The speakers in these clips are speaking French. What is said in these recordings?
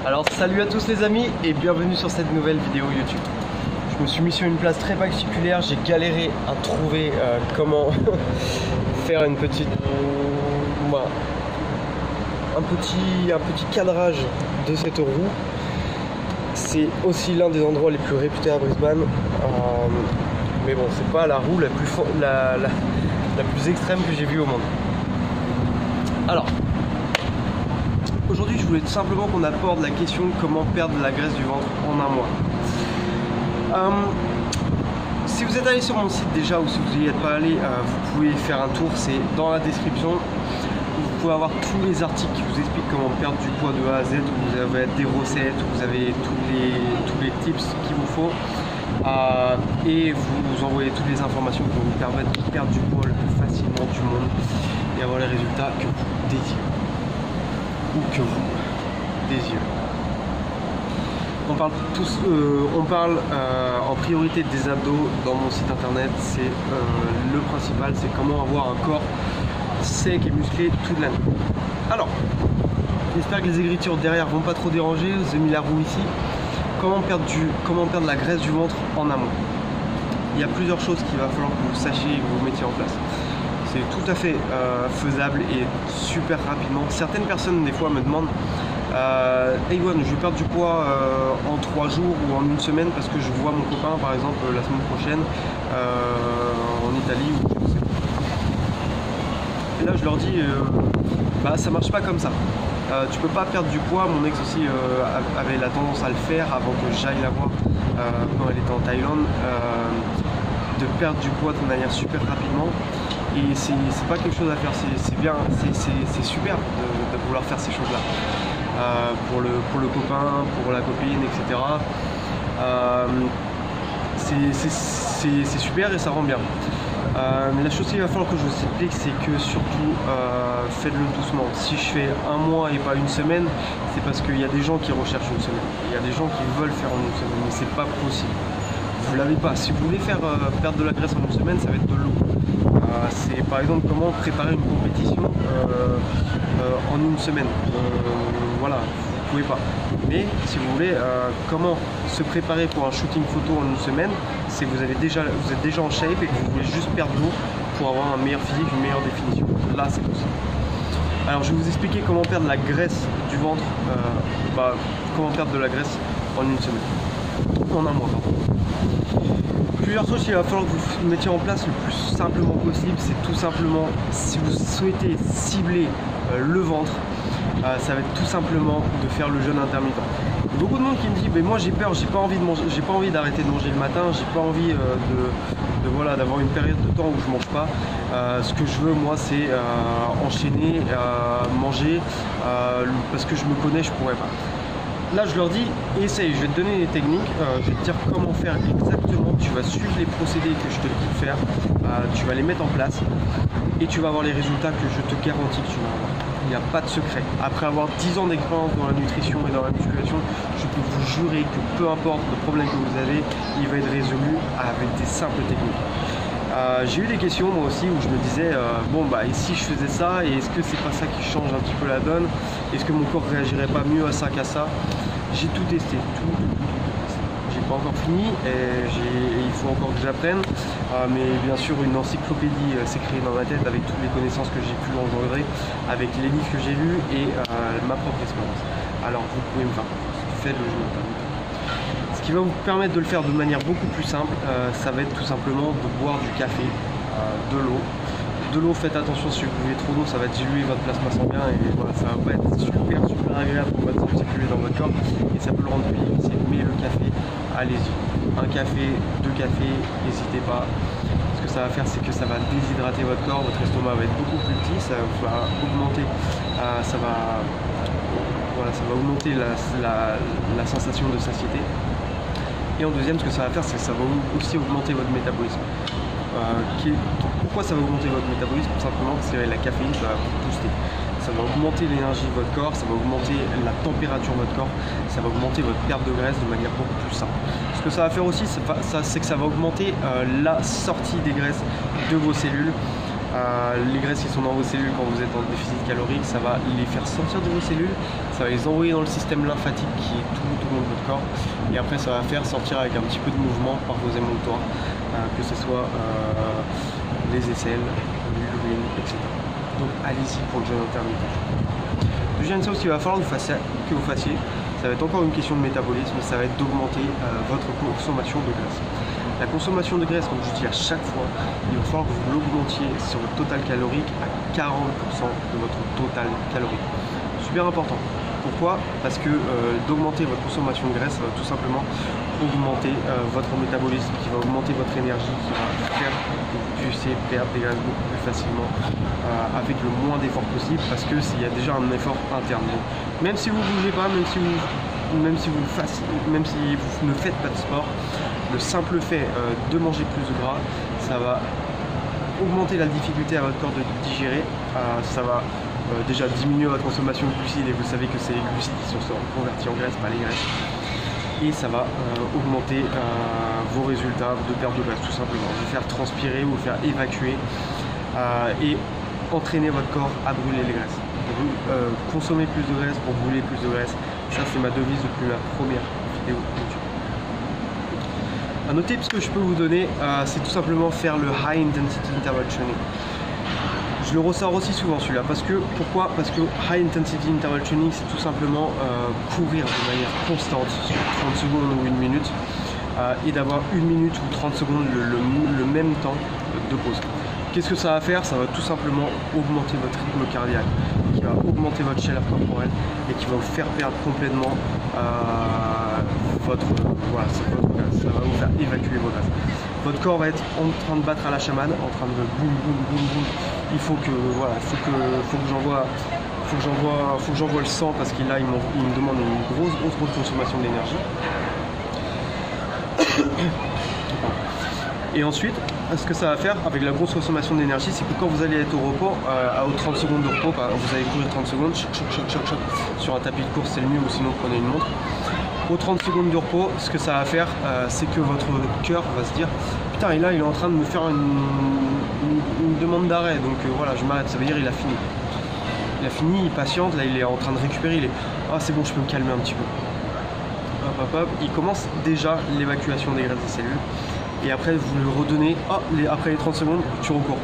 Alors salut à tous les amis et bienvenue sur cette nouvelle vidéo YouTube. Je me suis mis sur une place très particulière, j'ai galéré à trouver comment faire une petite, un petit cadrage de cette roue. C'est aussi l'un des endroits les plus réputés à Brisbane, mais bon, c'est pas la roue la plus extrême que j'ai vue au monde. Alors, aujourd'hui je voulais tout simplement qu'on aborde la question de comment perdre la graisse du ventre en un mois. Si vous êtes allé sur mon site déjà ou si vous n'y êtes pas allé, vous pouvez faire un tour, c'est dans la description. Vous pouvez avoir tous les articles qui vous expliquent comment perdre du poids de A à Z, où vous avez des recettes, où vous avez tous les tips qu'il vous faut. Et vous envoyez toutes les informations qui vont vous permettre de perdre du poids le plus facilement du monde et avoir les résultats que vous désirez. Ou que vous désirez. On parle en priorité des abdos dans mon site internet. C'est le principal, c'est comment avoir un corps sec et musclé toute l'année. Alors, j'espère que les écritures derrière vont pas trop déranger. Je vous ai mis la roue ici. Comment perdre la graisse du ventre en amont. Il y a plusieurs choses qu'il va falloir que vous sachiez et que vous mettiez en place. C'est tout à fait faisable et super rapidement. Certaines personnes des fois me demandent hey Iwan, je vais perdre du poids en 3 jours ou en une semaine parce que je vois mon copain par exemple la semaine prochaine en Italie ou je sais pas. Et là je leur dis ça marche pas comme ça. Tu peux pas perdre du poids. Mon ex aussi avait la tendance à le faire avant que j'aille la voir quand elle était en Thaïlande, de perdre du poids de manière super rapidement. Et c'est pas quelque chose à faire, c'est bien, c'est super de vouloir faire ces choses là pour le copain, pour la copine, etc. C'est super et ça rend bien. La chose qu'il va falloir que je vous explique, c'est que surtout faites-le doucement. Si je fais un mois et pas une semaine, c'est parce qu'il y a des gens qui recherchent une semaine. Il y a des gens qui veulent faire en une semaine, mais c'est pas possible. Vous l'avez pas. Si vous voulez faire perdre de la graisse en une semaine, ça va être de l'eau. C'est par exemple comment préparer une compétition en une semaine. Voilà, vous pouvez pas. Mais si vous voulez, comment se préparer pour un shooting photo en une semaine, c'est que vous êtes déjà en shape et que vous voulez juste perdre l'eau pour avoir un meilleur physique, une meilleure définition. Là, c'est possible. Alors, je vais vous expliquer comment perdre la graisse du ventre, comment perdre de la graisse en une semaine, en un mois, pardon. Plusieurs choses qu'il va falloir que vous mettiez en place le plus simplement possible, c'est tout simplement, si vous souhaitez cibler le ventre, ça va être tout simplement de faire le jeûne intermittent. Beaucoup de monde qui me dit mais moi j'ai peur, j'ai pas envie de manger, j'ai pas envie d'arrêter de manger le matin, j'ai pas envie d'avoir une période de temps où je mange pas. Ce que je veux moi c'est enchaîner, manger, parce que je me connais, je pourrais pas. Là je leur dis essaye, je vais te donner les techniques, je vais te dire comment faire exactement, tu vas suivre les procédés que je te dis de faire, tu vas les mettre en place et tu vas avoir les résultats que je te garantis que tu vas avoir. Il n'y a pas de secret. Après avoir 10 ans d'expérience dans la nutrition et dans la musculation, je peux vous jurer que peu importe le problème que vous avez, il va être résolu avec des simples techniques. J'ai eu des questions moi aussi où je me disais et si je faisais ça, et est-ce que c'est pas ça qui change un petit peu la donne, est-ce que mon corps réagirait pas mieux à ça qu'à ça. J'ai tout testé, tout. J'ai pas encore fini et il faut encore que j'apprenne, mais bien sûr une encyclopédie s'est créée dans ma tête avec toutes les connaissances que j'ai pu engendrer, avec les livres que j'ai lus et ma propre expérience. Alors vous pouvez me faire confiance, faites le jeu. Ce qui va vous permettre de le faire de manière beaucoup plus simple, ça va être tout simplement de boire du café, de l'eau. De l'eau, faites attention, si vous buvez trop d'eau, ça va diluer votre plasma sanguin et voilà, ça va pas être super agréable pour votre sang circuler dans votre corps et ça peut le rendre plus difficile. Mais le café, allez-y. Un café, 2 cafés, n'hésitez pas. Ce que ça va faire, c'est que ça va déshydrater votre corps, votre estomac va être beaucoup plus petit, ça va augmenter, ça va augmenter la sensation de satiété. Et en deuxième, ce que ça va faire, c'est que ça va aussi augmenter votre métabolisme. Pourquoi ça va augmenter votre métabolisme? Tout simplement parce que la caféine va vous booster. Ça va augmenter l'énergie de votre corps, ça va augmenter la température de votre corps, ça va augmenter votre perte de graisse de manière beaucoup plus simple. Ce que ça va faire aussi, c'est que ça va augmenter la sortie des graisses de vos cellules Les graisses qui sont dans vos cellules quand vous êtes en déficit calorique, ça va les faire sortir de vos cellules, ça va les envoyer dans le système lymphatique qui est tout au long de votre corps, et après ça va faire sortir avec un petit peu de mouvement par vos émonctoires, que ce soit les aisselles, l'urine, etc. Donc allez-y pour le jeûne intermittent. Le jeûne ça aussi, il va falloir que vous fassiez, ça va être encore une question de métabolisme, ça va être d'augmenter votre consommation de graisse. La consommation de graisse, comme je dis à chaque fois, il va falloir que vous l'augmentiez sur le total calorique à 40% de votre total calorique. Super important. Pourquoi? Parce que d'augmenter votre consommation de graisse, ça va tout simplement augmenter votre métabolisme, qui va augmenter votre énergie, qui va faire que vous puissiez perdre des graisses beaucoup plus facilement avec le moins d'efforts possible, parce qu'il y a déjà un effort interne. Donc, même si vous ne bougez pas, même si vous ne faites pas de sport, le simple fait de manger plus de gras, ça va augmenter la difficulté à votre corps de digérer, ça va déjà diminuer votre consommation de glucides, et vous savez que c'est les glucides qui sont convertis en graisse, pas les graisses, et ça va augmenter vos résultats de perte de graisse tout simplement, vous faire transpirer, vous faire évacuer et entraîner votre corps à brûler les graisses. Donc, consommer plus de graisse pour brûler plus de graisse, ça c'est ma devise depuis ma première vidéo YouTube. Un autre tip que je peux vous donner, c'est tout simplement faire le High Intensity Interval Training. Je le ressors aussi souvent celui-là, pourquoi? Parce que High Intensity Interval Training, c'est tout simplement courir de manière constante sur 30 secondes ou 1 minute, et d'avoir 1 minute ou 30 secondes le même temps de pause. Qu'est-ce que ça va faire? Ça va tout simplement augmenter votre rythme cardiaque, qui va augmenter votre chaleur corporelle et qui va vous faire perdre complètement voilà, ça va vous faire évacuer vos graisses. Votre corps va être en train de battre à la chamade, en train de boum boum boum boum. Il faut que voilà, faut que j'envoie le sang, parce qu'il là il me demande une grosse consommation d'énergie. Et ensuite, ce que ça va faire avec la grosse consommation d'énergie, c'est que quand vous allez être au repos, aux 30 secondes de repos, vous allez courir 30 secondes, sur un tapis de course c'est le mieux, ou sinon prenez une montre. Aux 30 secondes de repos, ce que ça va faire, c'est que votre cœur va se dire putain, et là il est en train de me faire une demande d'arrêt, donc voilà, je m'arrête, ça veut dire il a fini. Il a fini, il patiente, là il est en train de récupérer, il est ah c'est bon, je peux me calmer un petit peu. Hop hop hop, il commence déjà l'évacuation des graisses des cellules. Et après vous le redonnez, oh, après les 30 secondes, tu recours.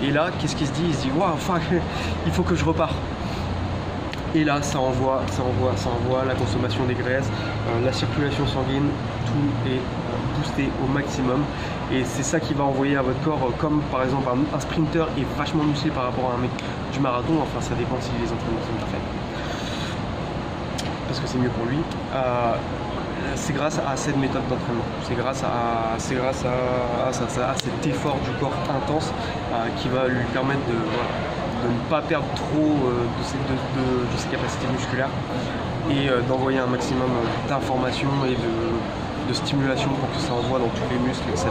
Et là, qu'est-ce qu'il se dit? Il se dit waouh, fuck, il faut que je repars. Et là, ça envoie la consommation des graisses, la circulation sanguine, tout est boosté au maximum. Et c'est ça qui va envoyer à votre corps, comme par exemple un sprinter est vachement musclé par rapport à un mec du marathon, enfin ça dépend si les entraînements sont parfaits, parce que c'est mieux pour lui. C'est grâce à cette méthode d'entraînement, c'est grâce à cet effort du corps intense qui va lui permettre de ne pas perdre trop de ses capacités musculaires, et d'envoyer un maximum d'informations et de stimulation pour que ça envoie dans tous les muscles et que ça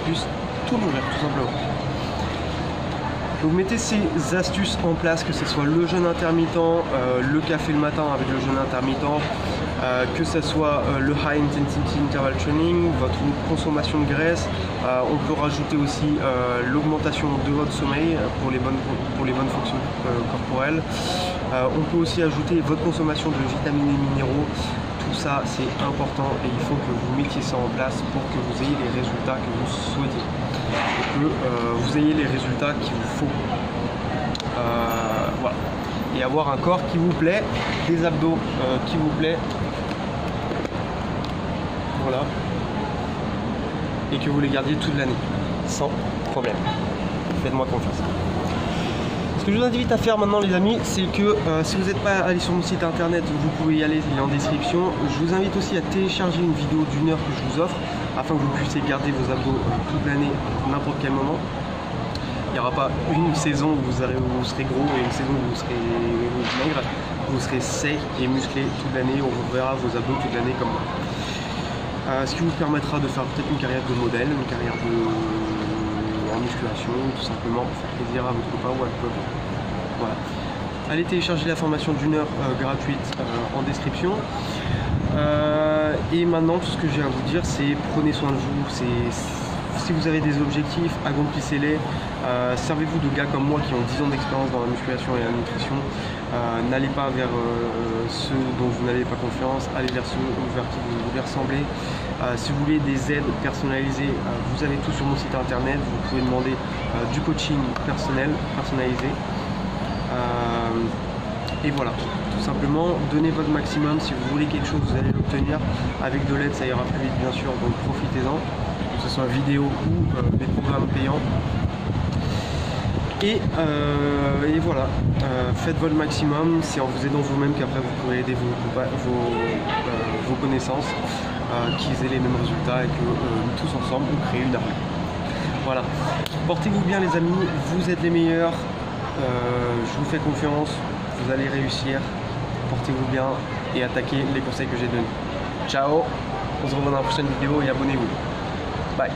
puisse tout nourrir tout simplement. Donc mettez ces astuces en place, que ce soit le jeûne intermittent, le café le matin avec le jeûne intermittent, que ce soit le High Intensity Interval Training, votre consommation de graisse. On peut rajouter aussi l'augmentation de votre sommeil pour les bonnes fonctions corporelles. On peut aussi ajouter votre consommation de vitamines et minéraux. Tout ça c'est important, et il faut que vous mettiez ça en place pour que vous ayez les résultats que vous souhaitez, et que vous ayez les résultats qu'il vous faut. Voilà. Et avoir un corps qui vous plaît, des abdos qui vous plaît, voilà, et que vous les gardiez toute l'année sans problème. Faites-moi confiance. Ce que je vous invite à faire maintenant, les amis, c'est que si vous n'êtes pas allé sur mon site internet, vous pouvez y aller, il est en description. Je vous invite aussi à télécharger une vidéo d'1 heure que je vous offre, afin que vous puissiez garder vos abdos toute l'année, n'importe quel moment. Il n'y aura pas une saison où vous serez gros et une saison où vous serez maigre. Vous serez sec et musclé toute l'année. On vous verra vos abdos toute l'année comme moi. Ce qui vous permettra de faire peut-être une carrière de modèle, une carrière en musculation, tout simplement pour faire plaisir à votre copain ou à votre copain. Voilà. Allez télécharger la formation d'1 heure gratuite en description. Et maintenant, tout ce que j'ai à vous dire, c'est prenez soin de vous. si vous avez des objectifs, accomplissez-les. Servez-vous de gars comme moi qui ont 10 ans d'expérience dans la musculation et la nutrition. N'allez pas vers ceux dont vous n'avez pas confiance, allez vers ceux vers qui vous voulez ressembler. Si vous voulez des aides personnalisées, vous avez tout sur mon site internet. Vous pouvez demander du coaching personnalisé. Et voilà, tout simplement, donnez votre maximum. Si vous voulez quelque chose, vous allez l'obtenir. Avec de l'aide, ça ira plus vite, bien sûr, donc profitez-en, que ce soit vidéo ou des programmes payants. Et voilà, faites votre maximum. C'est en vous aidant vous-même qu'après vous pourrez aider vos connaissances, qu'ils aient les mêmes résultats et que tous ensemble, on crée une armée. Voilà, portez-vous bien les amis, vous êtes les meilleurs, je vous fais confiance, vous allez réussir, portez-vous bien et attaquez les conseils que j'ai donnés. Ciao, on se revoit dans la prochaine vidéo et abonnez-vous. Bye.